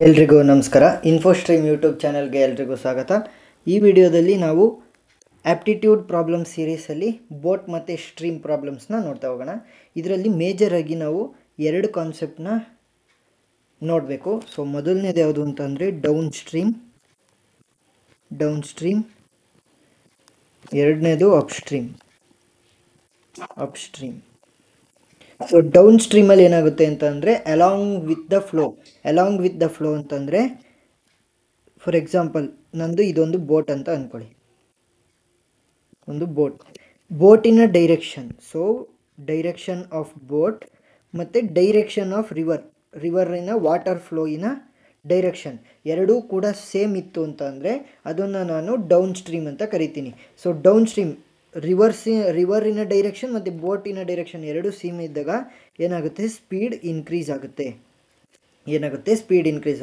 ಎಲ್ರಿಗೂ ನಮಸ್ಕಾರ. ಇನ್ಫೋಸ್ಟ್ರೀಮ್ ಯೂಟ್ಯೂಬ್ ಚಾನಲ್ಗೆ ಎಲ್ರಿಗೂ ಸ್ವಾಗತ. ಈ ವಿಡಿಯೋದಲ್ಲಿ ನಾವು ಆಪ್ಟಿಟ್ಯೂಡ್ ಪ್ರಾಬ್ಲಮ್ ಸೀರೀಸಲ್ಲಿ ಬೋಟ್ ಮತ್ತು ಸ್ಟ್ರೀಮ್ ಪ್ರಾಬ್ಲಮ್ಸ್ನ ನೋಡ್ತಾ ಹೋಗೋಣ. ಇದರಲ್ಲಿ ಮೇಜರಾಗಿ ನಾವು ಎರಡು ಕಾನ್ಸೆಪ್ಟ್ನ ನೋಡಬೇಕು. ಸೊ ಮೊದಲನೇದು ಯಾವುದು ಅಂತಂದರೆ ಡೌನ್ ಸ್ಟ್ರೀಮ್, ಎರಡನೇದು ಅಪ್ಸ್ಟ್ರೀಮ್. ಸೊ ಡೌನ್ ಸ್ಟ್ರೀಮಲ್ಲಿ ಏನಾಗುತ್ತೆ ಅಂತಂದರೆ ಅಲಾಂಗ್ ವಿತ್ ದ ಫ್ಲೋ ಅಂತಂದರೆ, ಫಾರ್ ಎಕ್ಸಾಂಪಲ್ ನಂದು ಇದೊಂದು ಬೋಟ್ ಅಂತ ಅಂದ್ಕೊಳ್ಳಿ, ಒಂದು ಬೋಟಿನ direction. So direction of boat ಮತ್ತು ಡೈರೆಕ್ಷನ್ ಆಫ್ ರಿವರಿನ ವಾಟರ್ ಫ್ಲೋಯಿನ ಡೈರೆಕ್ಷನ್ ಎರಡೂ ಕೂಡ ಸೇಮ್ ಇತ್ತು ಅಂತ ಅಂದರೆ ಅದನ್ನು ನಾನು ಡೌನ್ ಸ್ಟ್ರೀಮ್ ಅಂತ ಕರಿತೀನಿ. ಸೊ ಡೌನ್ ಸ್ಟ್ರೀಮ್ ರಿವರಿನ ಡೈರೆಕ್ಷನ್ ಮತ್ತು ಬೋಟಿನ ಡೈರೆಕ್ಷನ್ ಎರಡೂ ಸೇಮ್ ಇದ್ದಾಗ ಏನಾಗುತ್ತೆ, ಸ್ಪೀಡ್ ಇನ್ಕ್ರೀಸ್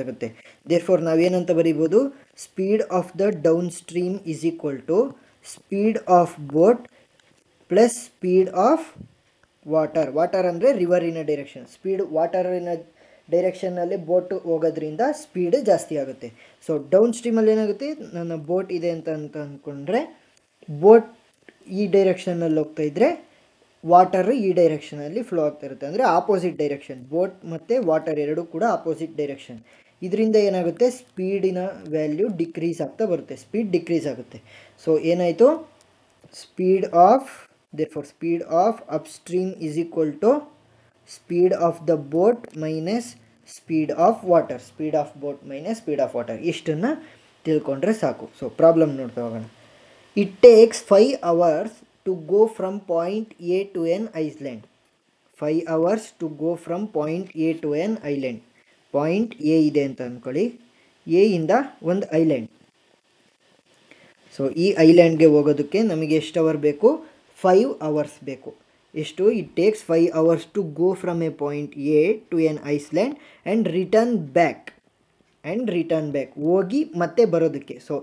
ಆಗುತ್ತೆ. ದೇರ್ಫೋರ್ ನಾವೇನಂತ ಬರೀಬೋದು, speed of the downstream is equal to speed of boat plus speed of water ಅಂದರೆ ರಿವರಿನ ಡೈರೆಕ್ಷನ್. ವಾಟರಿನ ಡೈರೆಕ್ಷನ್ನಲ್ಲಿ ಬೋಟ್ ಹೋಗೋದ್ರಿಂದ ಸ್ಪೀಡ್ ಜಾಸ್ತಿ ಆಗುತ್ತೆ. ಸೊ ಡೌನ್ ಸ್ಟ್ರೀಮಲ್ಲಿ ಏನಾಗುತ್ತೆ, ನನ್ನ ಬೋಟ್ ಇದೆ ಅಂತ ಅಂದ್ಕೊಂಡ್ರೆ ಬೋಟ್ ಈ ಡೈರೆಕ್ಷನಲ್ಲಿ ಹೋಗ್ತಾ ಇದ್ದರೆ ವಾಟರ್ ಈ ಡೈರೆಕ್ಷನಲ್ಲಿ ಫ್ಲೋ ಆಗ್ತಾ ಇರುತ್ತೆ, ಅಂದರೆ ಆಪೋಸಿಟ್ ಡೈರೆಕ್ಷನ್. ಬೋಟ್ ಮತ್ತು ವಾಟರ್ ಎರಡೂ ಕೂಡ ಆಪೋಸಿಟ್ ಡೈರೆಕ್ಷನ್. ಇದರಿಂದ ಏನಾಗುತ್ತೆ, ಸ್ಪೀಡಿನ ವ್ಯಾಲ್ಯೂ ಡಿಕ್ರೀಸ್ ಆಗ್ತಾ ಬರುತ್ತೆ, ಸ್ಪೀಡ್ ಡಿಕ್ರೀಸ್ ಆಗುತ್ತೆ. ಸೊ ಏನಾಯಿತು, speed of upstream is equal to speed of the boat minus speed of water. ಇಷ್ಟನ್ನು ತಿಳ್ಕೊಂಡ್ರೆ ಸಾಕು. ಸೊ ಪ್ರಾಬ್ಲಮ್ ನೋಡ್ತಾ ಹೋಗೋಣ. It takes 5 hours to go from point A to an island. 5 hours to go from point A to an island. Point A ಇದೆ ಅಂತ ಅಂದ್ಕೊಳ್ಳಿ, A ಇಂದ ಒಂದು ಐಲ್ಯಾಂಡ್. ಸೊ ಈ ಐಲ್ಯಾಂಡ್ಗೆ ಹೋಗೋದಕ್ಕೆ ನಮಗೆ ಎಷ್ಟು ಅವರ್ ಬೇಕು, 5 hours ಬೇಕು. ಎಷ್ಟು, it takes 5 hours to go from a point A to an island and return back ಹೋಗಿ ಮತ್ತೆ ಬರೋದಕ್ಕೆ. ಸೊ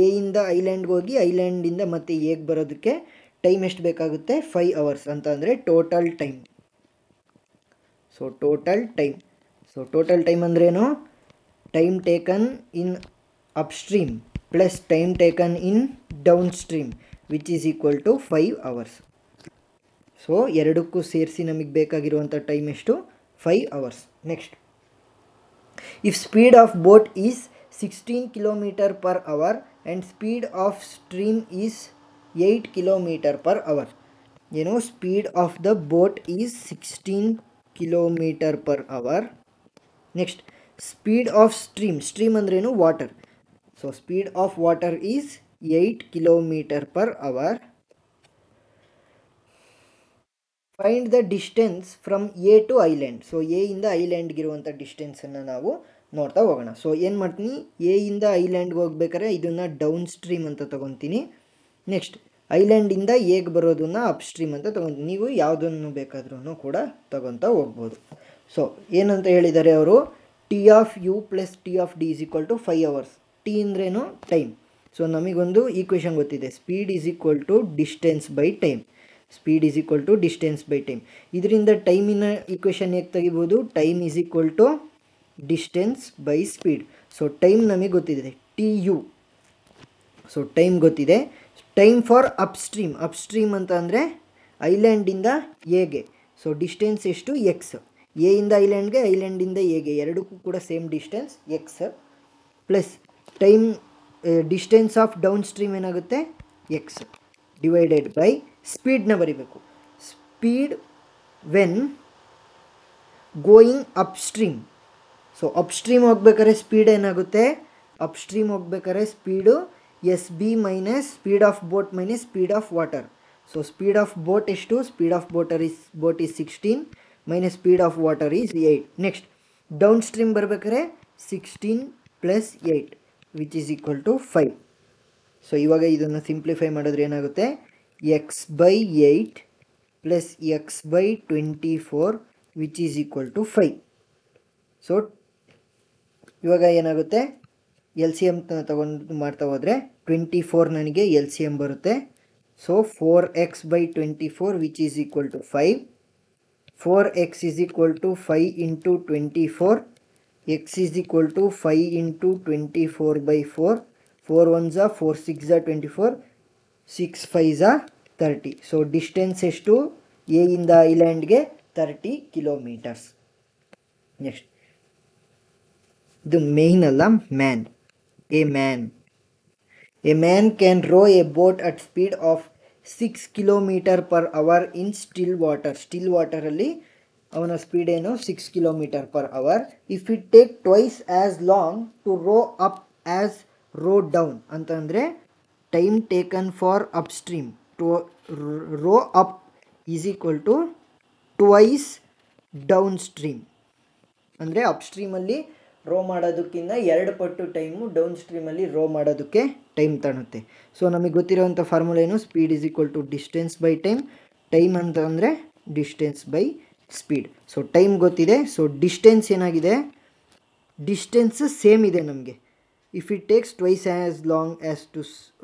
ಎ ಇಂದ ಐಲ್ಯಾಂಡ್ಗೆ ಹೋಗಿ ಐಲ್ಯಾಂಡಿಂದ ಮತ್ತೆ ಎಗೆ ಬರೋದಕ್ಕೆ ಟೈಮ್ ಎಷ್ಟು ಬೇಕಾಗುತ್ತೆ, 5 hours ಅಂತ ಅಂದರೆ total time. So total time ಅಂದ್ರೇನು, time taken in upstream plus time taken in downstream which is equal to 5 hours. So ಎರಡಕ್ಕೂ ಸೇರಿಸಿ ನಮಗೆ ಬೇಕಾಗಿರುವಂಥ ಟೈಮ್ ಎಷ್ಟು, 5 hours. Next, if speed of boat is 16 km per hour and speed of stream is 8 km per hour. Speed of the boat is 16 km per hour. Next, speed of stream ಅಂದ್ರೇನು, water. So speed of water is 8 km per hour. Find the distance from A to island. So A ಇಂದ ಐಲ್ಯಾಂಡ್ಗೆ ಇರುವಂಥ ಡಿಸ್ಟೆನ್ಸನ್ನು ನಾವು ನೋಡ್ತಾ ಹೋಗೋಣ. So ಏನು ಮಾಡ್ತೀನಿ, A ಇಂದ ಐಲ್ಯಾಂಡ್ಗೆ ಹೋಗ್ಬೇಕಾದ್ರೆ ಇದನ್ನು ಡೌನ್ ಸ್ಟ್ರೀಮ್ ಅಂತ ತೊಗೊತೀನಿ. ನೆಕ್ಸ್ಟ್, ಐಲ್ಯಾಂಡಿಂದ ಎಗೆ ಬರೋದನ್ನು ಅಪ್ ಸ್ಟ್ರೀಮ್ ಅಂತ ತೊಗೊತೀನಿ. ನೀವು ಯಾವುದನ್ನು ಬೇಕಾದ್ರೂ ಕೂಡ ತೊಗೊತಾ ಹೋಗ್ಬೋದು. ಸೊ ಏನಂತ ಹೇಳಿದ್ದಾರೆ ಅವರು, T of U plus T of D is equal to 5 hours. T ಅಂದ್ರೇನು, ಟೈಮ್. ಸೊ ನಮಗೊಂದು ಈಕ್ವೇಷನ್ ಗೊತ್ತಿದೆ, speed is equal to distance by time. ಇದರಿಂದ ಟೈಮಿನ ಈಕ್ವೇಷನ್ ಹೇಗೆ ತೆಗಿಬೋದು, time is equal to distance by speed. So time ನಮಗೆ ಗೊತ್ತಿದೆ, T U. So time ಗೊತ್ತಿದೆ. ಟೈಮ್ ಫಾರ್ ಅಪ್ಸ್ಟ್ರೀಮ್ ಅಂತ ಅಂದರೆ ಐಲ್ಯಾಂಡಿಂದ ಎಗೆ. ಸೊ ಡಿಸ್ಟೆನ್ಸ್ ಎಷ್ಟು, ಎಕ್ಸ್. ಎ ಇಂದ ಐಲ್ಯಾಂಡ್ಗೆ, ಐಲ್ಯಾಂಡಿಂದ ಎಗೆ ಎರಡಕ್ಕೂ ಕೂಡ same distance X. Plus time distance of downstream ಏನಾಗುತ್ತೆ, ಎಕ್ಸ್ ಡಿವೈಡೆಡ್ ಬೈ ಸ್ಪೀಡ್ನ ಬರಿಬೇಕು. Speed when going upstream. So upstream ಹೋಗ್ಬೇಕಾದ್ರೆ ಸ್ಪೀಡ್ ಏನಾಗುತ್ತೆ, ಅಪ್ಸ್ಟ್ರೀಮ್ ಹೋಗ್ಬೇಕಾದ್ರೆ speed S B minus speed of boat minus speed of water. So speed of boat ಎಷ್ಟು, speed of boat is 16 minus speed of water is 8. Next, downstream ಬರಬೇಕಾದ್ರೆ 16 plus 8 which is equal to 5. So ಇವಾಗ ಇದನ್ನು simplify ಮಾಡಿದ್ರೆ ಏನಾಗುತ್ತೆ, X by 8 plus X by 24 which is equal to 5. So ಇವಾಗ ಏನಾಗುತ್ತೆ, L C M ತಗೊಂಡು ಮಾಡ್ತಾ ಹೋದರೆ 24 ನನಗೆ ಎಲ್ ಸಿ ಎಮ್ ಬರುತ್ತೆ. So 4x by 24 which is equal to 5. 4x is equal to 5 into 24 x is equal to 5 into 24 by 4. 4 1s are 4 6 are 24, 6 5s are 30. So distance ಎಷ್ಟು A ಇಂದ ಐಲ್ಯಾಂಡ್ಗೆ 30 kilometres. Next ಇದು main ಅಲ್ಲ, man. A man can row a boat at speed of 6 kilometre per hour in still water. Still ವಾಟರಲ್ಲಿ ಅವನ speed ಏನು 6 kilometre per hour. If it take twice as long to row up as row down ಅಂತಂದರೆ time taken for upstream to row up is equal to twice downstream. ಅಂದರೆ up ಸ್ಟ್ರೀಮಲ್ಲಿ row ಮಾಡೋದಕ್ಕಿಂತ 2 ಪಟ್ಟು time ಡೌನ್ ಸ್ಟ್ರೀಮಲ್ಲಿ row ಮಾಡೋದಕ್ಕೆ time ತಗೊಳುತ್ತೆ. So ನಮಗೆ ಗೊತ್ತಿರೋವಂಥ ಫಾರ್ಮುಲಾ ಏನು, speed is equal to distance by time. Time ಅಂತ ಅಂದರೆ distance by speed. So time ಗೊತ್ತಿದೆ. ಸೊ ಡಿಸ್ಟೆನ್ಸ್ ಏನಾಗಿದೆ, ಡಿಸ್ಟೆನ್ಸ್ ಸೇಮ್ ಇದೆ ನಮಗೆ. If it takes twice as long as to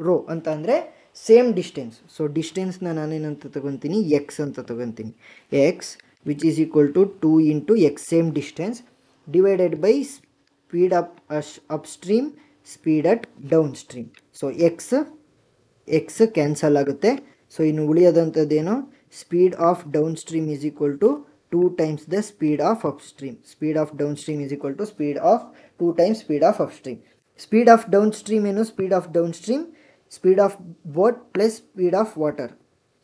row ಅಂತ ಅಂದರೆ ಸೇಮ್ ಡಿಸ್ಟೆನ್ಸ್. ಸೊ ಡಿಸ್ಟೆನ್ಸ್ನ ನಾನೇನಂತ ತೊಗೊತೀನಿ, ಎಕ್ಸ್ ಅಂತ ತೊಗೊತೀನಿ. X which is equal to 2 into x, same distance, divided by speed upstream, speed at downstream. So x cancel ಆಗುತ್ತೆ. So ಇನ್ನು ಉಳಿಯೋದಂಥದ್ದೇನು, speed of downstream is equal to 2 times the speed of upstream. Speed of downstream is equal to speed of 2 times speed of upstream. Speed of downstream ಏನು, speed of downstream, speed of boat plus speed of water.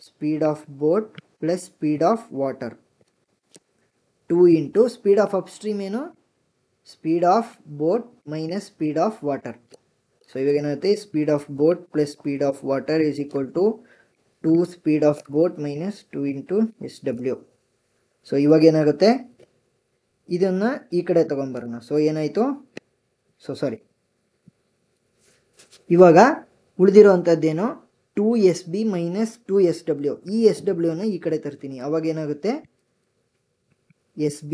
Speed of boat plus speed of water 2 into speed of upstream ಏನು, speed of boat minus speed of water. So ಇವಾಗ ಏನಾಗುತ್ತೆ, speed of boat plus speed of water is equal to 2 speed of boat minus 2 into SW. So ಇವಾಗ ಏನಾಗುತ್ತೆ, ಇದನ್ನು ಈ ಕಡೆ ತೊಗೊಂಬರೋಣ. So ಏನಾಯಿತು, ಇವಾಗ ಉಳಿದಿರೋ ಅಂಥದ್ದೇನು, 2SB ಮೈನಸ್ 2SW. ಈ SWನ ಈ ಕಡೆ ತರ್ತೀನಿ. ಅವಾಗ ಏನಾಗುತ್ತೆ, SB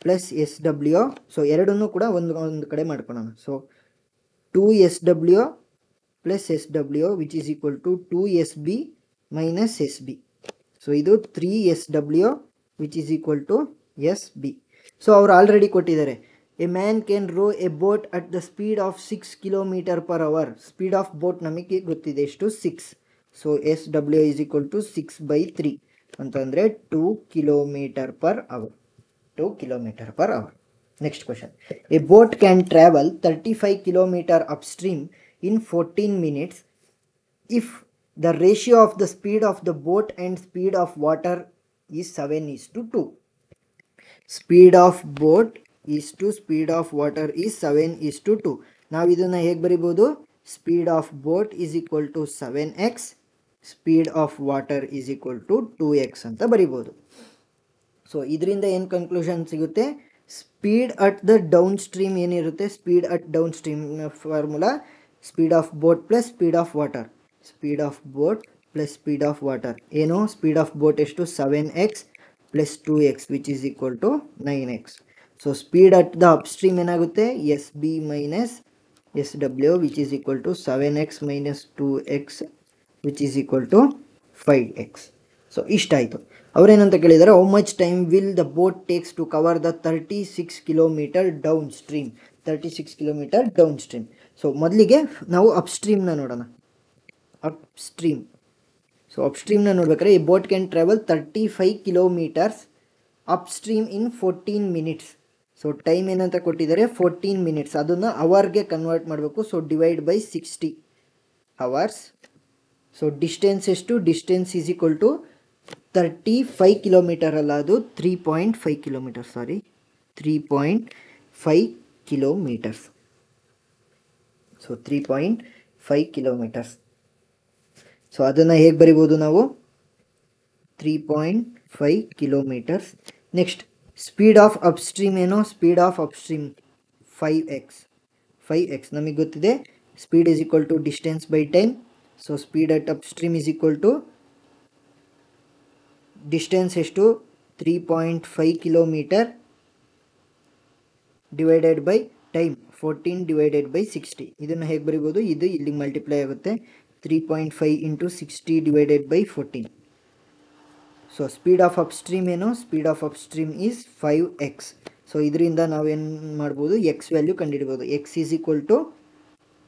ಪ್ಲಸ್ SW. ಸೊ ಎರಡನ್ನೂ ಕೂಡ ಒಂದು ಕಡೆ ಮಾಡ್ಕೊಳ್ಳೋಣ. So 2SW plus SW which is equal to 2SB minus SB. So ಇದು 3SW which is equal to SB. So ಅವ್ರು ಆಲ್ರೆಡಿ ಕೊಟ್ಟಿದ್ದಾರೆ, a man can row a boat at the speed of 6 kilometre per hour. Speed of boat ನಮಗೆ ಗೊತ್ತಿದೆ ಎಷ್ಟು, 6. So SW is equal to 6/3 ಅಂತಂದರೆ 2 kilometre per hour. 2 kilometre per hour. Next question, a boat can travel 35 kilometre upstream in 14 minutes if the ratio of the speed of the boat and speed of water is 7:2. Speed of boat is to speed of water is 7:2. ನಾವು ಇದನ್ನು ಹೇಗೆ ಬರಿಬೋದು, speed of boat is equal to 7x, speed of water is equal to 2x ಅಂತ ಬರಿಬೋದು. So ಇದರಿಂದ ಏನು conclusion ಸಿಗುತ್ತೆ, speed at the downstream ಏನಿರುತ್ತೆ, speed at downstream formula speed of boat plus speed of water. Speed of boat plus speed of water ಏನು, speed of boat ಎಷ್ಟು 7x plus 2x which is equal to 9x. So speed at the upstream ಏನಾಗುತ್ತೆ, SB minus SW which is equal to 7x minus 2x which is equal to 5x. So ಇಷ್ಟಾಯಿತು. ಅವರೇನಂತ ಕೇಳಿದ್ದಾರೆ, how much time will the boat takes to cover the 36 kilometre downstream. 36 kilometre downstream. So ಮೊದಲಿಗೆ ನಾವು ಅಪ್ ಸ್ಟ್ರೀಮ್ನ ನೋಡೋಣ. Upstream, so ಅಪ್ ಸ್ಟ್ರೀಮ್ನ ನೋಡ್ಬೇಕಾದ್ರೆ, ಈ boat can travel 35 kilometres upstream in 14 minutes. So time ಏನಂತ ಕೊಟ್ಟಿದ್ದಾರೆ 14 minutes, ಅದನ್ನು ಅವರ್ಗೆ ಕನ್ವರ್ಟ್ ಮಾಡಬೇಕು. So divide by 60 hours. So distance ಎಷ್ಟು, distance is equal to 35 kilometre ಅಲ್ಲ, ಅದು 3.5 kilometre, 3.5 kilometres. So 3.5 kilometres. So ಅದನ್ನು ಹೇಗೆ ಬರಿಬೋದು ನಾವು, 3.5 kilometres. Next speed of upstream ಏನು, speed of upstream 5x ನಮಗೆ ಗೊತ್ತಿದೆ. Speed is equal to distance by time. So speed at upstream is equal to distance ಎಷ್ಟು 3.5 kilometre divided by time 14 divided by 60. ಇದನ್ನು ಹೇಗೆ ಬರಿಬೋದು, ಇದು ಇಲ್ಲಿಗೆ multiply ಆಗುತ್ತೆ. 3.5 into 60 divided by 14. So speed of upstream ಏನು, speed of upstream is 5x. So ಇದರಿಂದ ನಾವೇನು ಮಾಡ್ಬೋದು, ಎಕ್ಸ್ ವ್ಯಾಲ್ಯೂ ಕಂಡುಹಿಡ್ಬೋದು. ಎಕ್ಸ್ ಈಸ್ ಈಕ್ವಲ್ ಟು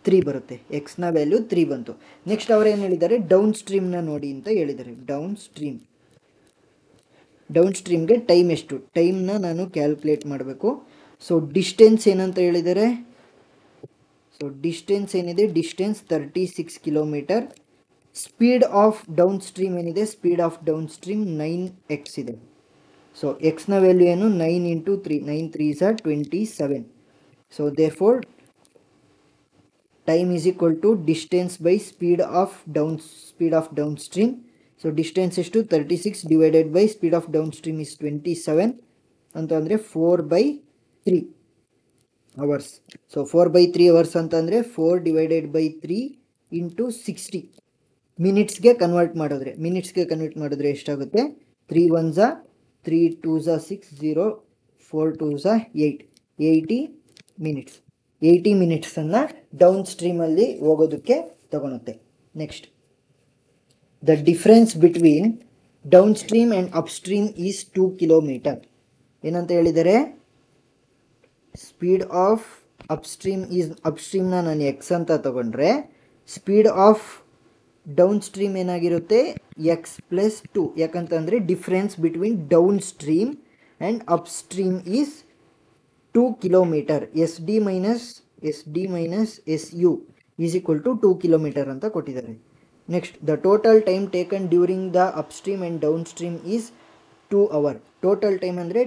3 ಬರುತ್ತೆ. ಎಕ್ಸ್ನ ವ್ಯಾಲ್ಯೂ 3 ಬಂತು. ನೆಕ್ಸ್ಟ್ ಅವ್ರು ಏನು ಹೇಳಿದ್ದಾರೆ, ಡೌನ್ ಸ್ಟ್ರೀಮ್ನ ನೋಡಿ ಅಂತ ಹೇಳಿದ್ದಾರೆ. ಡೌನ್ ಸ್ಟ್ರೀಮ್ಗೆ ಟೈಮ್ ಎಷ್ಟು, ಟೈಮ್ನ ನಾನು ಕ್ಯಾಲ್ಕುಲೇಟ್ ಮಾಡಬೇಕು. ಸೊ ಡಿಸ್ಟೆನ್ಸ್ ಏನಂತ ಹೇಳಿದ್ದಾರೆ, ಸೊ ಡಿಸ್ಟೆನ್ಸ್ ಏನಿದೆ, distance 36 kilometre. Speed of downstream ಏನಿದೆ, speed of downstream 9x ಇದೆ. ಸೊ ಎಕ್ಸ್ನ ವ್ಯಾಲ್ಯೂ ಏನು, 9 into 3, 9 3s are 27. So therefore time is equal to distance by speed of downstream. So distance ಎಷ್ಟು, 36 divided by speed of downstream is 27 ಅಂತಂದರೆ 4/3 hours. So 4/3 hours ಅಂತಂದರೆ 4 divided by 3 into 60 ಮಿನಿಟ್ಸ್ಗೆ convert ಮಾಡಿದ್ರೆ ಎಷ್ಟಾಗುತ್ತೆ, 3 1s 3 2s 6 0 4 2s 8 80 minutes. 80 ಮಿನಿಟ್ಸನ್ನು down ಸ್ಟ್ರೀಮಲ್ಲಿ ಹೋಗೋದಕ್ಕೆ ತಗೊಳುತ್ತೆ. Next, the difference between downstream and upstream is 2 kilometre. ಏನಂತ ಹೇಳಿದರೆ, ಸ್ಪೀಡ್ ಆಫ್ ಅಪ್ಸ್ಟ್ರೀಮ್ನ ನಾನು ಎಕ್ಸ್ ಅಂತ ತಗೊಂಡ್ರೆ, ಸ್ಪೀಡ್ ಆಫ್ ಡೌನ್ ಸ್ಟ್ರೀಮ್ ಏನಾಗಿರುತ್ತೆ, ಎಕ್ಸ್ ಪ್ಲಸ್ 2. ಯಾಕಂತಂದರೆ difference between downstream and upstream is 2 kilometre. S D minus S U is equal to 2 kilometre ಅಂತ ಕೊಟ್ಟಿದ್ದಾರೆ. Next, the total time taken during the upstream and downstream is 2 hours. Total time ಅಂದರೆ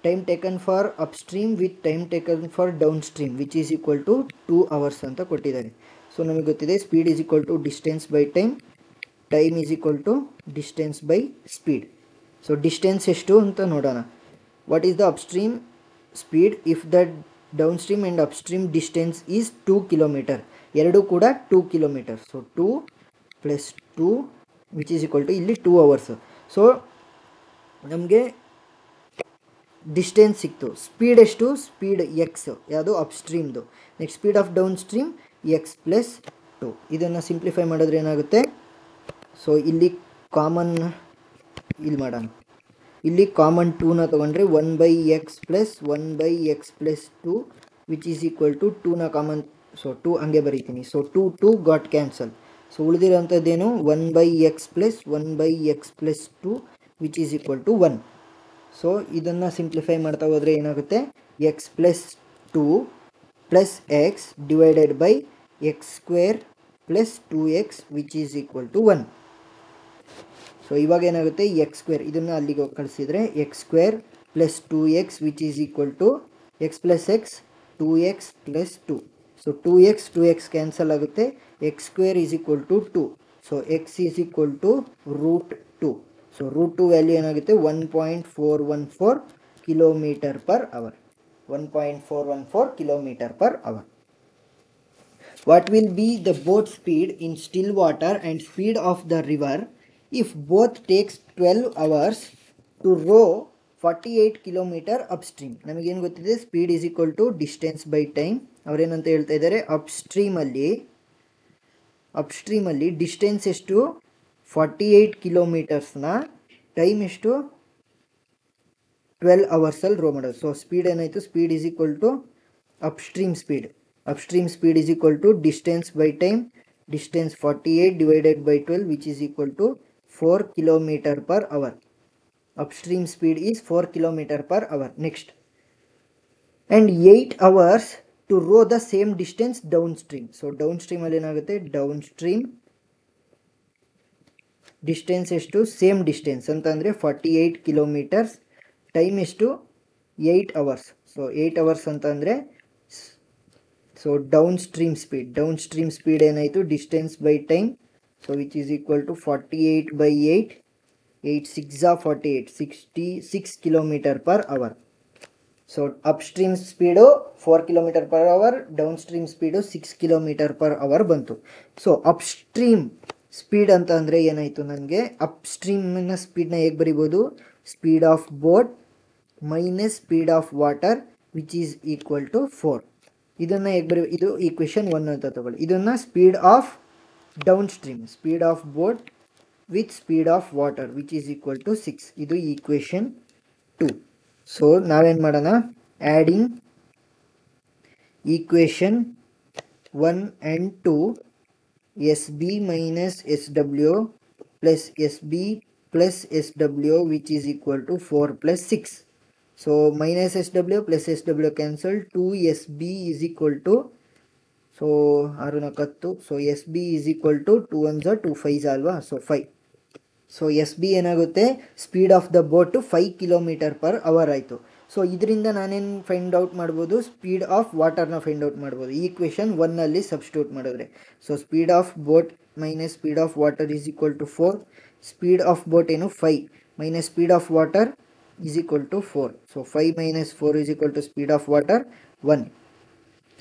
time taken for upstream with time taken for downstream which is equal to 2 hours ಅಂತ ಕೊಟ್ಟಿದ್ದಾರೆ. So ನಮಗೆ ಗೊತ್ತಿದೆ, speed is equal to distance by time is equal to distance by speed. So distance ಎಷ್ಟು ಅಂತ ನೋಡೋಣ. What is the upstream speed if the downstream and upstream distance is 2 kilometre. ಎರಡೂ ಕೂಡ 2 kilometre. So 2 + 2 which is equal to ಇಲ್ಲಿ 2 hours. So ನಮಗೆ distance ಸಿಕ್ತು. Speed ಎಷ್ಟು, speed x, ಯಾವುದು ಅಪ್ಸ್ಟ್ರೀಮ್ದು. Next speed of downstream x plus 2. ಇದನ್ನು simplify ಮಾಡಿದ್ರೆ ಏನಾಗುತ್ತೆ, ಸೊ ಇಲ್ಲಿ ಕಾಮನ್ ಮಾಡೋಣ. ಇಲ್ಲಿ ಕಾಮನ್ 2ನ ತೊಗೊಂಡ್ರೆ 1/x plus 1/x plus 2 which is equal to 2ನ ಕಾಮನ್, ಸೊ 2 ಹಂಗೆ ಬರೀತೀನಿ. So 2 got cancel. ಸೊ ಉಳಿದಿರೋಂಥದ್ದೇನು, 1/x plus 1/x plus 2 which is equal to 1. So ಇದನ್ನು ಸಿಂಪ್ಲಿಫೈ ಮಾಡ್ತಾ ಹೋದರೆ ಏನಾಗುತ್ತೆ, x plus 2 plus x divided by x square plus 2x which is equal to 1. So ಇವಾಗ ಏನಾಗುತ್ತೆ, x square ಇದನ್ನು ಅಲ್ಲಿಗೆ ಕಳಿಸಿದರೆ x square plus 2x which is equal to x plus x 2x plus 2. So 2x cancel ಆಗುತ್ತೆ. X square is equal to 2. So x is equal to √2. So √2 value ಏನಾಗುತ್ತೆ, 1.414 kilometre per hour. 1.414 kilometre per hour. What will be the boat speed in still water and speed of the river if both takes 12 hours to row 48 kilometre upstream? ನಮಗೇನು ಗೊತ್ತಿದೆ, speed is equal to distance by time. ಅವರೇನಂತ ಹೇಳ್ತಾ ಇದ್ದಾರೆ, ಅಪ್ಸ್ಟ್ರೀಮಲ್ಲಿ distance ಎಷ್ಟು, 48 ಕಿಲೋಮೀಟರ್ಸ್ನ time ಎಷ್ಟು, 12 ಅವರ್ಸಲ್ಲಿ row ಮಾಡೋದು. So speed ಏನಾಯಿತು, speed is equal to upstream speed is equal to distance by time. Distance 48 divided by 12 which is equal to 4 kilometre per hour. Upstream speed is 4 kilometre per hour. Next, and 8 hours to row the same distance downstream. So ಡೌನ್ ಸ್ಟ್ರೀಮಲ್ಲಿ ಏನಾಗುತ್ತೆ, downstream distance ಎಷ್ಟು, same distance ಅಂತಂದರೆ 48 kilometres. Time ಎಷ್ಟು, 8 hours. So 8 hours ಅಂತಂದರೆ, so downstream speed ಏನಾಯಿತು, distance by time. So which is equal to 48/8, 8 6 48, 66 kilometre per hour. So upstream speed 4 kilometre per hour, downstream speed 6 kilometre per hour ಬಂತು. So upstream speed ಅಂತ ಅಂದರೆ ಏನಾಯಿತು, ನನಗೆ ಅಪ್ಸ್ಟ್ರೀಮ್ನ ಸ್ಪೀಡ್ನ ಹೇಗೆ ಬರಿಬೋದು, speed of boat minus speed of water which is equal to 4. ಇದನ್ನು ಹೇಗೆ ಇದು ಈಕ್ವೇಷನ್ 1 ಅಂತ ತಗೊಳ್ಳಿ. ಇದನ್ನು speed of down speed of boat with speed of water which is equal to 6. ಇದು ಈಕ್ವೇಷನ್ 2. ಸೊ ನಾವೇನು ಮಾಡೋಣ, adding equation 1 and 2, SB minus SW plus SB plus SW which is equal to 4 plus 6. So minus SW plus SW cancel, 2SB is equal to, so 6 4, so SB is equal to 2 1s 2 5s alva, so 5. So S B ಏನಾಗುತ್ತೆ, speed of the boat 5 km/h ಆಯಿತು. So ಇದರಿಂದ ನಾನೇನು find out ಮಾಡ್ಬೋದು, speed of ವಾಟರ್ನ find out ಮಾಡ್ಬೋದು equation 1ನಲ್ಲಿ substitute ಮಾಡಿದ್ರೆ. So speed of boat minus speed of water is equal to 4. Speed of boat ಏನು 5 minus speed of water is equal to 4. So 5 minus 4 is equal to speed of water 1.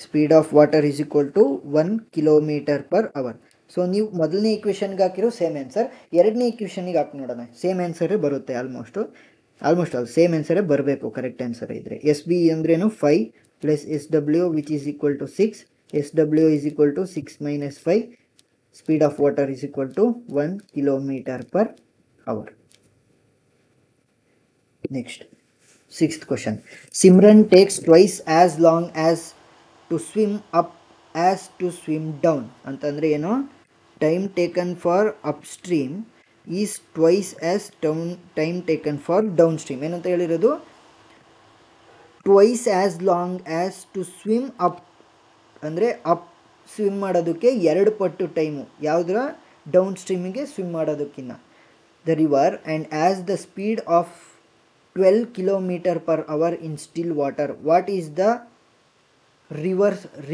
Speed of water is equal to 1 km/h. So ನೀವು ಮೊದಲನೇ ಈಕ್ವೇಷನ್ಗೆ ಹಾಕಿರೋ same answer, ಎರಡನೇ ಈಕ್ವೇಷನಿಗೆ ಹಾಕಿ ನೋಡೋಣ, same ಆನ್ಸರೇ ಬರುತ್ತೆ. Almost all same ಆನ್ಸರೇ ಬರಬೇಕು, correct answer ಇದ್ದರೆ. S B ಅಂದ್ರೇನು 5 plus S W which is equal to 6. S W is equal to 6 minus 5. Speed of water is equal to 1 km/h. Next 6th question. Simran takes twice as long as to swim up as to swim down. ಅಂತಂದರೆ ಏನು, time taken for upstream is twice as time taken for downstream. ಏನಂತ ಹೇಳಿರೋದು, twice as long as to swim up ಅಂದರೆ up swim ಮಾಡೋದಕ್ಕೆ 2 ಪಟ್ಟು time ಯಾವುದರ, ಡೌನ್ ಸ್ಟ್ರೀಮಿಗೆ ಸ್ವಿಮ್ ಮಾಡೋದಕ್ಕಿಂತ. The river and as the speed of 12 km/h in still water. What is the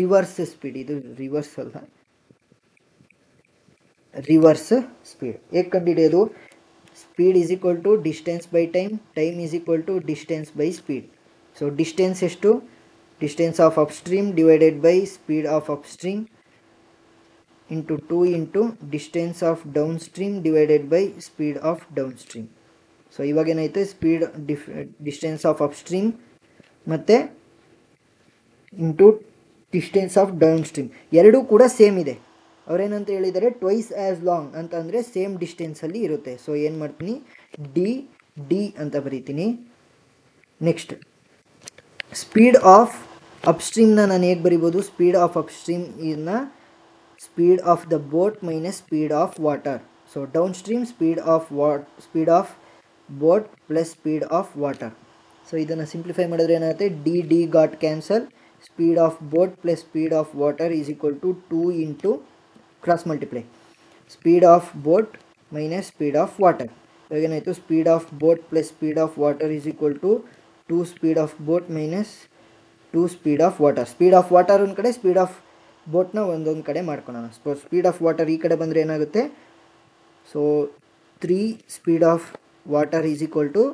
river's speed? ಇದು ರಿವರ್ಸ್ ಅಲ್ಲ, ರಿವರ್ಸ್ ಸ್ಪೀಡ್. ಹೇಗೆ ಕಂಡುಹಿಡಿಯೋದು, speed is equal to distance by time, time is equal to distance by speed. So distance ಎಷ್ಟು, distance of upstream divided by speed of upstream into 2 into distance of downstream divided by speed of downstream. So ಇವಾಗ ಏನಾಯಿತು, speed distance of upstream ಮತ್ತು into distance of downstream ಎರಡೂ ಕೂಡ same ಇದೆ. ಅವರೇನಂತ ಹೇಳಿದ್ದಾರೆ, twice as long ಅಂತ ಅಂದರೆ same ಡಿಸ್ಟೆನ್ಸಲ್ಲಿ ಇರುತ್ತೆ. ಸೊ ಏನು ಮಾಡ್ತೀನಿ, ಡಿ ಅಂತ ಬರೀತೀನಿ. ನೆಕ್ಸ್ಟ್ ಸ್ಪೀಡ್ ಆಫ್ ಅಪ್ಸ್ಟ್ರೀಮ್ನ ನಾನು ಹೇಗೆ ಬರಿಬೋದು, ಸ್ಪೀಡ್ ಆಫ್ ಅಪ್ಸ್ಟ್ರೀಮ್ ಇನ್ನ speed of the boat minus speed of water. So downstream speed of boat plus speed of water. So ಇದನ್ನು ಸಿಂಪ್ಲಿಫೈ ಮಾಡಿದ್ರೆ ಏನಾಗುತ್ತೆ, D got cancel, speed of boat plus speed of water is equal to 2 into cross multiply speed of boat minus speed of water. ಇವಾಗ ಏನಾಯಿತು, speed of boat plus speed of water is equal to 2 speed of boat minus 2 speed of water. Speed of water ಒಂದು ಕಡೆ, speed of ಬೋಟ್ನ ಒಂದೊಂದು ಕಡೆ ಮಾಡ್ಕೊಳ್ಳೋಣ. Speed of water ಈ ಕಡೆ ಬಂದರೆ ಏನಾಗುತ್ತೆ, so 3 speed of water is equal to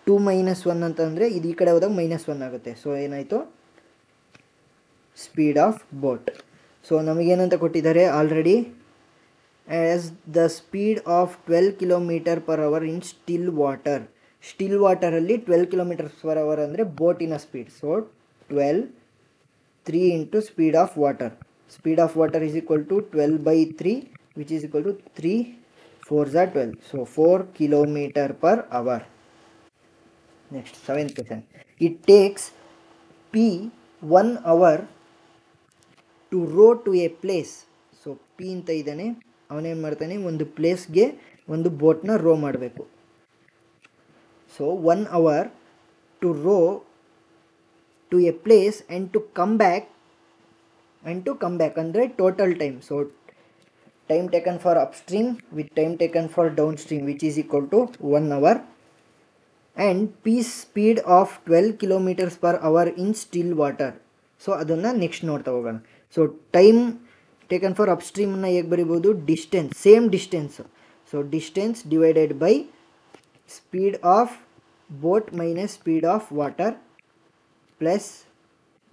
2 minus 1 ಅಂತಂದರೆ ಇದು ಈ ಕಡೆ ಹೋದಾಗ -1 ಆಗುತ್ತೆ. ಸೊ ಏನಾಯಿತು, ಸ್ಪೀಡ್ ಆಫ್ ಬೋಟ್. ಸೊ ನಮಗೇನಂತ ಕೊಟ್ಟಿದ್ದಾರೆ already, as the speed of 12 km/h in still water. Still ವಾಟರಲ್ಲಿ 12 km/h ಅಂದರೆ ಬೋಟಿನ speed. So 12 3 into speed of water. Speed of water is equal to 12/3 which is equal to 3 4s are 12. So 4 km/h. Next 7th question. It takes P 1 hour to row to a place. So P ಅಂತ ಇದ್ದಾನೆ, ಅವನೇನು ಮಾಡ್ತಾನೆ, ಒಂದು ಪ್ಲೇಸ್ಗೆ ಒಂದು ಬೋಟ್ನ row ಮಾಡಬೇಕು. So 1 hour to row to a place and to come back ಅಂದರೆ total time. So time taken for upstream with time taken for downstream which is equal to 1 hour and P speed of 12 km/h in still water. So ಅದನ್ನು next ನೋಡ್ತಾ ಹೋಗೋಣ. So time taken for ಅಪ್ ಸ್ಟ್ರೀಮ್ನ ಹೇಗೆ ಬರಿಬೋದು, distance, same distance. So distance divided by speed of boat minus speed of water plus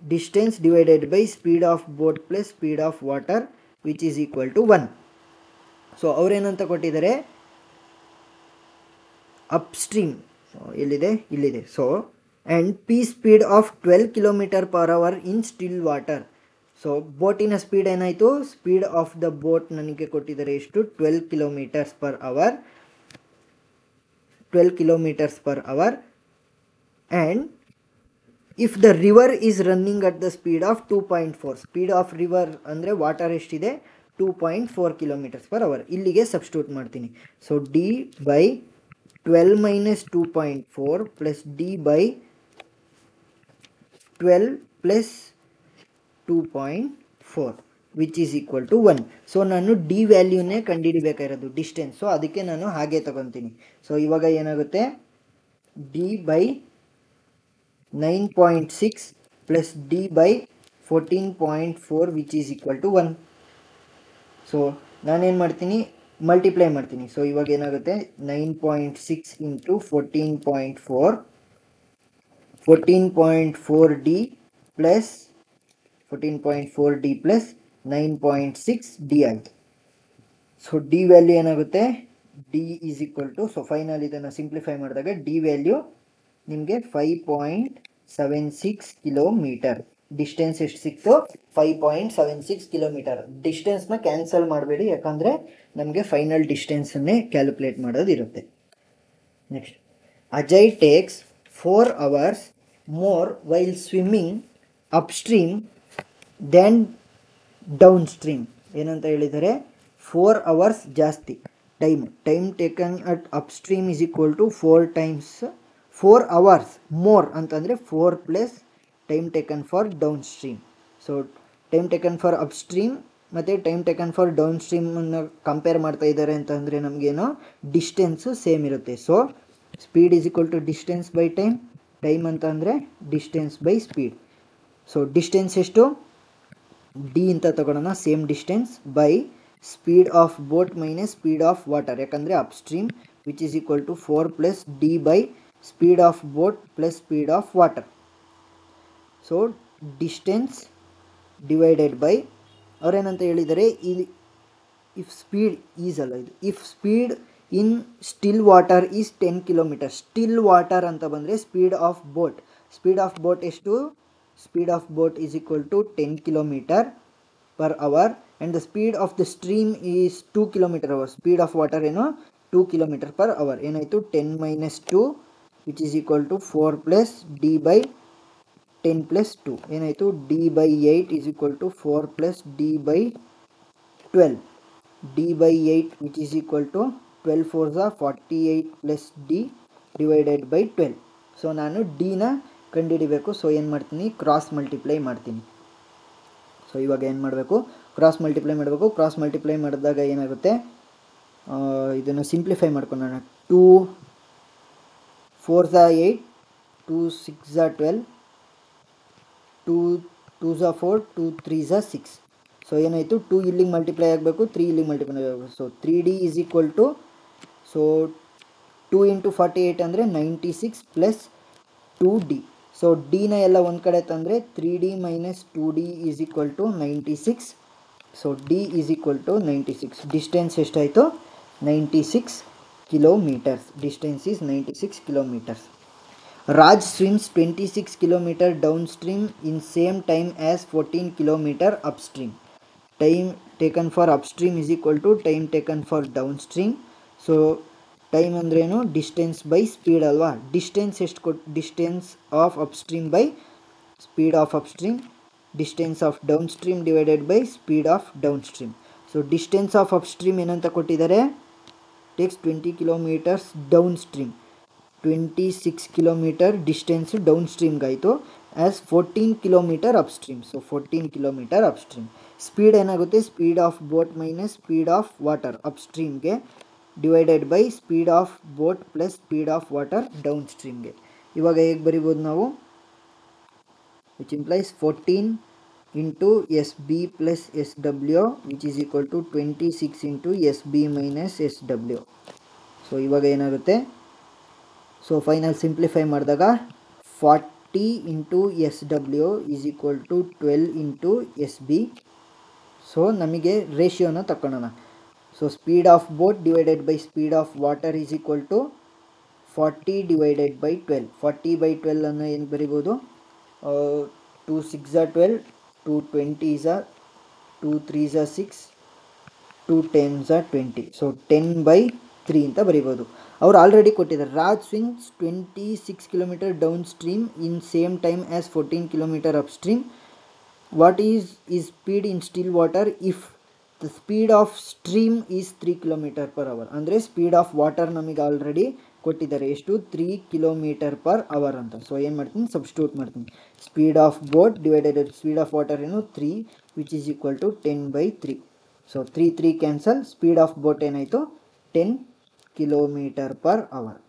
distance divided by speed of boat plus speed of water which is equal to 1. So ಅವರೇನಂತ ಕೊಟ್ಟಿದ್ದಾರೆ, upstream ಎಲ್ಲಿದೆ, ಇಲ್ಲಿದೆ. So and P speed of 12 km/h in still water. So ಬೋಟಿನ speed ಏನಾಯಿತು, speed of the boat ನನಗೆ ಕೊಟ್ಟಿದ್ದಾರೆ ಎಷ್ಟು, 12 km/h and if the river is running at the speed of 2.4, speed of river ಅಂದರೆ water ಎಷ್ಟಿದೆ 2.4 kilometres per hour. ಇಲ್ಲಿಗೆ substitute ಮಾಡ್ತೀನಿ. So D by 12 minus 2.4 plus D by 12 plus 2.4 which is equal to 1. So ನಾನು D ವ್ಯಾಲ್ಯೂನೇ ಕಂಡುಹಿಡಿಬೇಕಾಗಿರೋದು distance. So ಅದಕ್ಕೆ ನಾನು ಹಾಗೆ ತಗೊತೀನಿ. ಸೊ ಇವಾಗ ಏನಾಗುತ್ತೆ, D by 9.6 plus d by 14.4 which is equal to 1. So ನಾನೇನು ಮಾಡ್ತೀನಿ, ಮಲ್ಟಿಪ್ಲೈ ಮಾಡ್ತೀನಿ. ಸೊ ಇವಾಗ ಏನಾಗುತ್ತೆ 9.6 into 14.4 14.4 D plus 14.4 D plus 9.6 D ಆಯಿತು. ಸೊ ಡಿ ವ್ಯಾಲ್ಯೂ ಏನಾಗುತ್ತೆ, D is equal to, so final ಇದನ್ನು ಸಿಂಪ್ಲಿಫೈ ಮಾಡಿದಾಗ ಡಿ ವ್ಯಾಲ್ಯೂ ನಿಮಗೆ 5.76 ಕಿಲೋಮೀಟರ್. ಡಿಸ್ಟೆನ್ಸ್ ಎಷ್ಟು ಸಿಕ್ತು, 5.76 ಕಿಲೋಮೀಟರ್. ಡಿಸ್ಟೆನ್ಸ್ನ ಕ್ಯಾನ್ಸಲ್ ಮಾಡಬೇಡಿ, ಯಾಕಂದರೆ ನಮಗೆ ಫೈನಲ್ ಡಿಸ್ಟೆನ್ಸನ್ನೇ ಕ್ಯಾಲ್ಕುಲೇಟ್ ಮಾಡೋದಿರುತ್ತೆ. Next, Ajay takes 4 hours more while swimming upstream than downstream. ಏನಂತ ಹೇಳಿದರೆ 4 hours ಜಾಸ್ತಿ time taken at upstream is equal to 4 times 4 hours more ಅಂತಂದರೆ 4 plus time taken for downstream. So time taken for upstream ಮತ್ತು time taken for ಡೌನ್ ಸ್ಟ್ರೀಮನ್ನು compare ಮಾಡ್ತಾ ಇದ್ದಾರೆ ಅಂತಂದರೆ ನಮಗೇನೋ ಡಿಸ್ಟೆನ್ಸು ಸೇಮ್ ಇರುತ್ತೆ. So speed is equal to distance by time, time ಅಂತ ಅಂದರೆ distance by speed. So distance ಎಷ್ಟು, ಡಿ ಅಂತ ತಗೊಳ್ಳೋಣ, same distance by speed of boat minus speed of water, ಯಾಕಂದರೆ upstream which is equal to 4 plus D by speed of boat plus speed of water. So distance divided by, ಅವರೇನಂತ ಹೇಳಿದರೆ ಇಲ್ಲಿ if speed is ಅಲ್ಲ, ಇದು if speed in still water is 10 kilometre. Still water ಅಂತ ಬಂದರೆ speed of boat, speed of boat ಎಷ್ಟು, speed of boat is equal to 10 kilometre per hour and the speed of the stream is 2 kilometre hour. Speed of water ಏನು 2 kilometre per hour. ಏನಾಯಿತು 10 minus 2 which is equal to 4 plus D by 10 plus 2 ಏನಾಯಿತು, D by 8 is equal to 4 plus D by 12, D by 8 which is equal to 12 4 48 plus D divided by 12. So ನಾನು ಡಿನ ಕಂಡುಹಿಡಿಬೇಕು. So ಏನು ಮಾಡ್ತೀನಿ, cross multiply ಮಾಡ್ತೀನಿ. So ಇವಾಗ ಏನು ಮಾಡಬೇಕು, cross multiply ಮಾಡಬೇಕು. ಕ್ರಾಸ್ ಮಲ್ಟಿಪ್ಲೈ ಮಾಡಿದಾಗ ಏನಾಗುತ್ತೆ, ಇದನ್ನು ಸಿಂಪ್ಲಿಫೈ ಮಾಡ್ಕೊಳ್ಳೋಣ. 2 4 8, 2 6 12, 2 2 4, 2 3 6. ಸೊ ಏನಾಯಿತು, 2 ಇಲ್ಲಿಗೆ ಮಲ್ಟಿಪ್ಲೈ ಆಗಬೇಕು, 3 ಇಲ್ಲಿಗೆ ಮಲ್ಟಿಪ್ಲೈ ಆಗಬೇಕು. So 3D is equal to, so 2 into 48 ಅಂದರೆ 96 ಪ್ಲಸ್ 2D. ಸೊ ಡಿನ ಎಲ್ಲ ಒಂದು ಕಡೆ ತಂದರೆ 3D minus 2D is equal to 96. So D is equal to 96. Distance ಎಷ್ಟಾಯಿತು, 96 kilometers. Distance is 96 kilometers. Raj swims 26 km downstream in same time as 14 km upstream. Time taken for upstream is equal to time taken for downstream. So time ಅಂದ್ರೇನು, distance by speed ಅಲ್ವಾ. Distance ಎಷ್ಟು distance of upstream by speed of upstream, distance of downstream divided by speed of downstream. So distance of upstream ಏನಂತ ಕೊಟ್ಟಿದ್ದಾರೆ, takes 20 kilometers downstream, 26 kilometer distance ಡೌನ್ಸ್ಟ್ರೀಮ್ಗಾಯಿತು as 14 kilometer upstream. So 14 kilometer upstream. Speed ಏನಾಗುತ್ತೆ, speed of boat minus speed of water ಅಪ್ಸ್ಟ್ರೀಮ್ಗೆ divided by speed of boat plus speed of water ಡೌನ್ಸ್ಟ್ರೀಮ್ಗೆ. ಇವಾಗ ಹೇಗೆ ಬರಿಬೋದು ನಾವು, which implies 14 into S B plus S W which is equal to 26 into S B minus S W. So ಇವಾಗ ಏನಾಗುತ್ತೆ, so final simplify ಮಾಡಿದಾಗ 40 into S W is equal to 12 into S B. So ನಮಗೆ ರೇಷಿಯೋನ ತಗೊಳ್ಳೋಣ. So speed of boat divided by speed of water is equal to 40 divided by 12. 40 by 12 ಅನ್ನು ಏನು ಬರಿಬೋದು, 2 6 12, 2 20 2 3 6, 2 10 20. So 10 by 3 ಅಂತ ಬರಿಬೋದು. ಅವ್ರು ಆಲ್ರೆಡಿ ಕೊಟ್ಟಿದ್ದಾರೆ Raj swims 26 kilometre downstream in same time as 14 kilometre upstream. What is speed in still water if the speed of stream is 3 kilometre per hour. ಅಂದರೆ speed of water ನಮಗೆ already ಕೊಟ್ಟಿದ್ದಾರೆ ಎಷ್ಟು 3 kilometre per hour ಅಂತ. So ಏನು ಮಾಡ್ತೀನಿ substitute ಮಾಡ್ತೀನಿ. Speed of boat divided speed of water ಏನು 3 which is equal to 10/3. So 3 cancel. Speed of boat ಏನಾಯಿತು 10 kilometre per hour.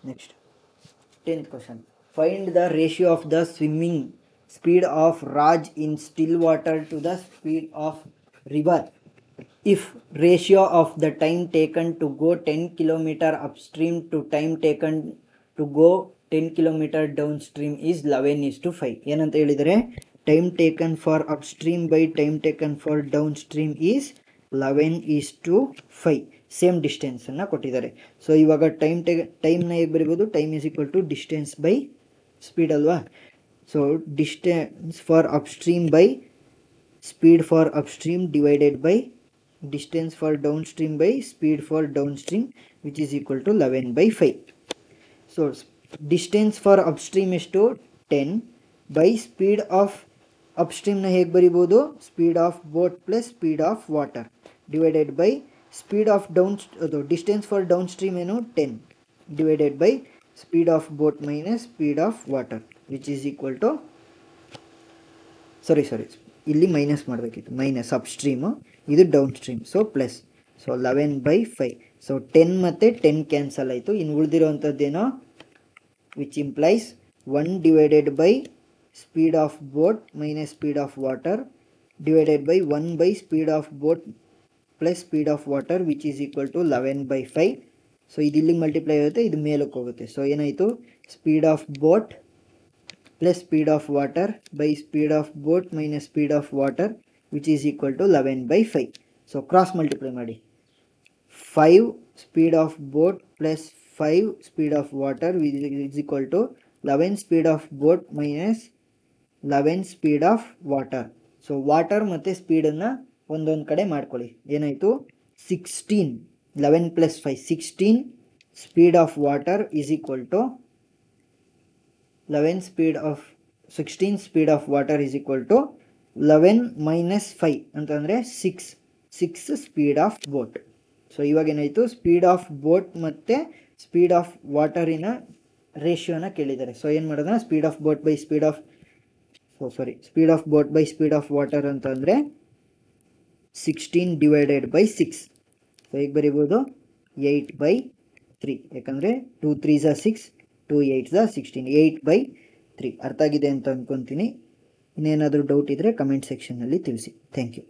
Next 10th question. Find the ratio of the swimming speed of Raj in still water to the speed of river if ratio of the time taken to go 10 km upstream to time taken to go 10 km downstream is 11:5. ಏನಂತ ಹೇಳಿದರೆ time taken for upstream by time taken for downstream is 11:5. Same ಡಿಸ್ಟೆನ್ಸನ್ನು ಕೊಟ್ಟಿದ್ದಾರೆ. So ಇವಾಗ ಟೈಮ್ನ ಹೇಗೆ ಬರಿಬೋದು, time is equal to distance by speed ಅಲ್ವಾ. So distance for upstream by speed for upstream divided by distance for downstream by speed for downstream which is equal to 11/5. So distance for upstream ಎಷ್ಟು 10 by speed of ಅಪ್ಸ್ಟ್ರೀಮ್ನ ಹೇಗೆ ಬರಿಬೋದು, speed of boat plus speed of water divided by speed of ಅದು distance for downstream ಏನು 10 divided by speed of boat minus speed of water which is equal to sorry ಇಲ್ಲಿ minus ಮಾಡಬೇಕಿತ್ತು, minus upstream ಇದು downstream. So plus. So 11/5. So 10 ಮತ್ತು 10 cancel ಆಯಿತು. ಇನ್ನು ಉಳಿದಿರೋವಂಥದ್ದೇನೋ which implies 1 divided by speed of boat minus speed of water divided by 1 by speed of boat plus speed of water which is equal to 11/5. So ಇದು ಇಲ್ಲಿಗೆ multiply ಆಗುತ್ತೆ, ಇದು ಮೇಲಕ್ಕೆ ಹೋಗುತ್ತೆ. ಸೊ ಏನಾಯಿತು speed of boat plus speed of water by speed of boat minus speed of water which is equal to 11/5. So cross multiply ಮಾಡಿ. 5 speed of boat plus 5 speed of water is equal to 11 speed of boat minus 11 speed of water. So water ಮತ್ತು ಸ್ಪೀಡನ್ನು ಒಂದೊಂದು ಕಡೆ ಮಾಡ್ಕೊಳ್ಳಿ. ಏನಾಯಿತು 16 11 + 5 16 speed of water is equal to 11 speed of 16 speed of water is equal to 11 minus 5 ಅಂತಂದರೆ 6 speed of boat. So ಇವಾಗ ಏನಾಯಿತು speed of boat ಮತ್ತು ಸ್ಪೀಡ್ ಆಫ್ ವಾಟರಿನ ರೇಷಿಯೋನ ಕೇಳಿದ್ದಾರೆ. ಸೊ ಏನು ಮಾಡೋಣ speed of boat by speed of speed of boat by speed of water ಅಂತಂದರೆ 16 ಡಿವೈಡೆಡ್ ಬೈ 6. ಸೊ ಈಗ ಬರಿಬೋದು 8/3 ಯಾಕಂದರೆ 2 3s are 6 2 8s are 16 8/3. ಅರ್ಥ ಆಗಿದೆ ಅಂತ ಅಂದ್ಕೊತೀನಿ. ಇನ್ನೇನಾದರೂ ಡೌಟ್ ಇದ್ದರೆ ಕಮೆಂಟ್ ಸೆಕ್ಷನ್ನಲ್ಲಿ ತಿಳಿಸಿ. Thank you.